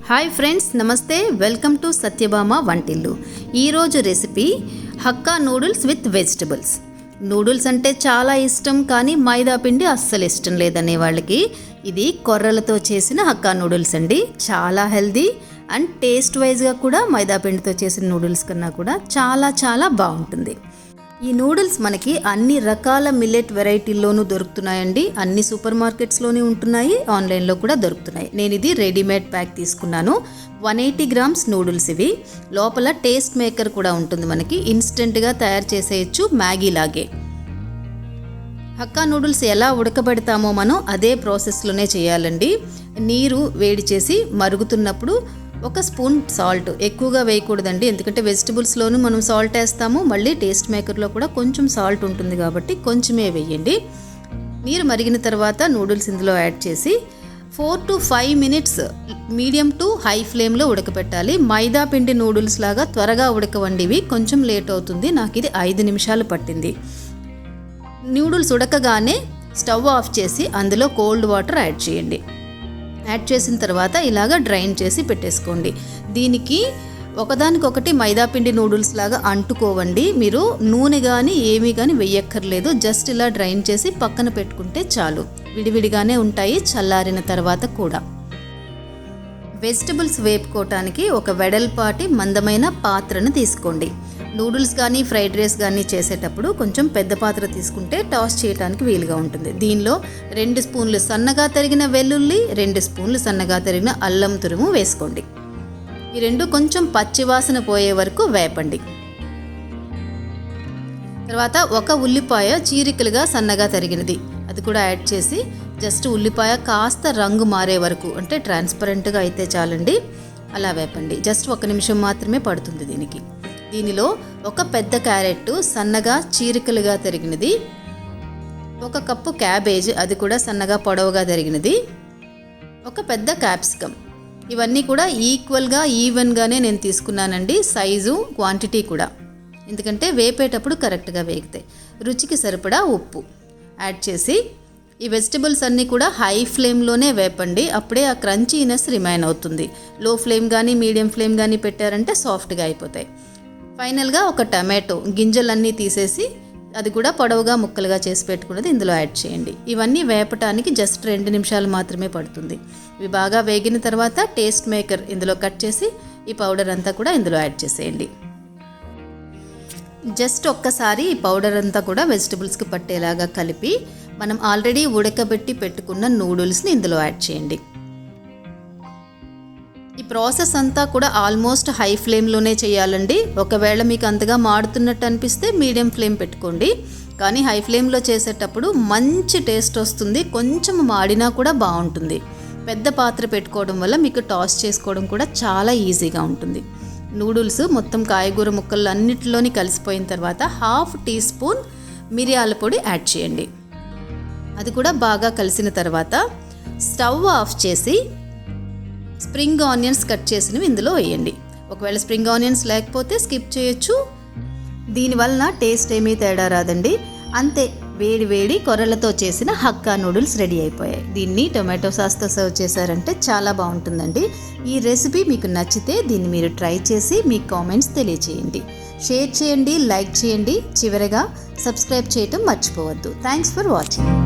Hi friends, నమస్తే. Welcome to Satyabhama Vantillu. ఈరోజు recipe Hakka noodles with vegetables. Noodles అంటే చాలా ఇష్టం, కానీ మైదా పిండి అస్సలు ఇష్టం లేదనే వాళ్ళకి ఇది కొర్రలతో చేసిన హక్కా నూడిల్స్ అండి. చాలా హెల్దీ అండ్ టేస్ట్ వైజ్గా కూడా మైదా పిండితో చేసిన నూడిల్స్ కన్నా కూడా చాలా బాగుంటుంది. ఈ నూడిల్స్ మనకి అన్ని రకాల మిల్లెట్ వెరైటీల్లోనూ దొరుకుతున్నాయండి. అన్ని సూపర్ మార్కెట్స్లోనే ఉంటున్నాయి, ఆన్లైన్లో కూడా దొరుకుతున్నాయి. నేను ఇది రెడీమేడ్ ప్యాక్ తీసుకున్నాను. 180 గ్రామ్స్ నూడిల్స్ ఇవి. లోపల టేస్ట్ మేకర్ కూడా ఉంటుంది, మనకి ఇన్స్టెంట్గా తయారు చేసేయచ్చు, మ్యాగీ లాగే. హక్కా నూడిల్స్ ఎలా ఉడకబెడతామో మనం అదే ప్రాసెస్లోనే చేయాలండి. నీరు వేడి చేసి మరుగుతున్నప్పుడు 1 స్పూన్ సాల్ట్, ఎక్కువగా వేయకూడదండి, ఎందుకంటే వెజిటబుల్స్లోనూ మనం సాల్ట్ వేస్తాము, మళ్ళీ టేస్ట్ మేకర్లో కూడా కొంచెం సాల్ట్ ఉంటుంది కాబట్టి కొంచెమే వేయండి. నీరు మరిగిన తర్వాత నూడిల్స్ ఇందులో యాడ్ చేసి 4 to 5 minutes medium to high ఫ్లేమ్లో ఉడకపెట్టాలి. మైదా పిండి నూడిల్స్ లాగా త్వరగా ఉడకవండివి, కొంచెం లేట్ అవుతుంది. నాకు ఇది 5 నిమిషాలు పట్టింది. నూడిల్స్ ఉడకగానే స్టవ్ ఆఫ్ చేసి అందులో కోల్డ్ వాటర్ యాడ్ చేయండి. యాడ్ చేసిన తర్వాత ఇలాగ డ్రైన్ చేసి పెట్టేసుకోండి. దీనికి ఒకదానికొకటి మైదాపిండి నూడిల్స్ లాగా అంటుకోవండి. మీరు నూనె కానీ ఏమీ కానీ వెయ్యక్కర్లేదు. జస్ట్ ఇలా డ్రైన్ చేసి పక్కన పెట్టుకుంటే చాలు. విడివిడిగానే ఉంటాయి చల్లారిన తర్వాత కూడా. వెజిటబుల్స్ వేపుకోవటానికి ఒక వెడల్పాటి మందమైన పాత్రను తీసుకోండి. నూడిల్స్ కానీ ఫ్రైడ్ రైస్ కానీ చేసేటప్పుడు కొంచెం పెద్ద పాత్ర తీసుకుంటే టాస్ చేయడానికి వీలుగా ఉంటుంది. దీనిలో 2 స్పూన్లు సన్నగా తరిగిన వెల్లుల్లి, 2 స్పూన్లు సన్నగా తరిగిన అల్లం తురుము వేసుకోండి. ఈ రెండు కొంచెం పచ్చివాసన పోయే వరకు వేపండి. తర్వాత 1 ఉల్లిపాయ చీరికలుగా సన్నగా తరిగినది, అది కూడా యాడ్ చేసి జస్ట్ ఉల్లిపాయ కాస్త రంగు మారే వరకు, అంటే ట్రాన్స్పరెంట్గా అయితే చాలండి, అలా వేపండి. జస్ట్ 1 నిమిషం మాత్రమే పడుతుంది దీనికి. దీనిలో 1 పెద్ద క్యారెట్ సన్నగా చీరికలుగా తరిగినది, 1 కప్పు క్యాబేజ్, అది కూడా సన్నగా పొడవుగా తరిగినది, 1 పెద్ద క్యాప్సికమ్. ఇవన్నీ కూడా ఈక్వల్గా ఈవెన్గానే నేను తీసుకున్నానండి, సైజు క్వాంటిటీ కూడా, ఎందుకంటే వేపేటప్పుడు కరెక్ట్గా వేగుతాయి. రుచికి సరిపడా ఉప్పు యాడ్ చేసి ఈ వెజిటబుల్స్ అన్నీ కూడా హై ఫ్లేమ్లోనే వేపండి, అప్పుడే ఆ క్రంచీనెస్ రిమైన్ అవుతుంది. లో ఫ్లేమ్ కానీ మీడియం ఫ్లేమ్ కానీ పెట్టారంటే సాఫ్ట్గా అయిపోతాయి. ఫైనల్గా 1 టమాటో గింజలన్నీ తీసేసి అది కూడా పొడవుగా ముక్కలుగా చేసి పెట్టుకున్నది ఇందులో యాడ్ చేయండి. ఇవన్నీ వేపటానికి జస్ట్ 2 నిమిషాలు మాత్రమే పడుతుంది. ఇవి బాగా వేగిన తర్వాత టేస్ట్ మేకర్ ఇందులో కట్ చేసి ఈ పౌడర్ అంతా కూడా ఇందులో యాడ్ చేసేయండి. జస్ట్ ఒక్కసారి ఈ పౌడర్ అంతా కూడా వెజిటబుల్స్కి పట్టేలాగా కలిపి మనం ఆల్రెడీ ఉడకబెట్టి పెట్టుకున్న నూడిల్స్ని ఇందులో యాడ్ చేయండి. ఈ ప్రాసెస్ అంతా కూడా ఆల్మోస్ట్ హై ఫ్లేమ్లోనే చేయాలండి. ఒకవేళ మీకు అంతగా మాడుతున్నట్టు అనిపిస్తే మీడియం ఫ్లేమ్ పెట్టుకోండి, కానీ హై ఫ్లేమ్లో చేసేటప్పుడు మంచి టేస్ట్ వస్తుంది. కొంచెం మాడినా కూడా బాగుంటుంది. పెద్ద పాత్ర పెట్టుకోవడం వల్ల మీకు టాస్ చేసుకోవడం కూడా చాలా ఈజీగా ఉంటుంది. నూడిల్స్ మొత్తం కాయగూర ముక్కలు అన్నిటిలోని కలిసిపోయిన తర్వాత 1/2 టీ స్పూన్ మిరియాల పొడి యాడ్ చేయండి. అది కూడా బాగా కలిసిన తర్వాత స్టవ్ ఆఫ్ చేసి స్ప్రింగ్ ఆనియన్స్ కట్ చేసినవి ఇందులో వేయండి. ఒకవేళ స్ప్రింగ్ ఆనియన్స్ లేకపోతే స్కిప్ చేయొచ్చు, దీనివలన టేస్ట్ ఏమీ తేడా రాదండి. అంతే, వేడి కొర్రలతో చేసిన హక్కా నూడిల్స్ రెడీ అయిపోయాయి. దీన్ని టొమాటో సాస్తో సర్వ్ చేశారంటే చాలా బాగుంటుందండి. ఈ రెసిపీ మీకు నచ్చితే దీన్ని మీరు ట్రై చేసి మీ కామెంట్స్ తెలియచేయండి. షేర్ చేయండి, లైక్ చేయండి, చివరగా సబ్స్క్రైబ్ చేయటం మర్చిపోవద్దు. Thanks for watching.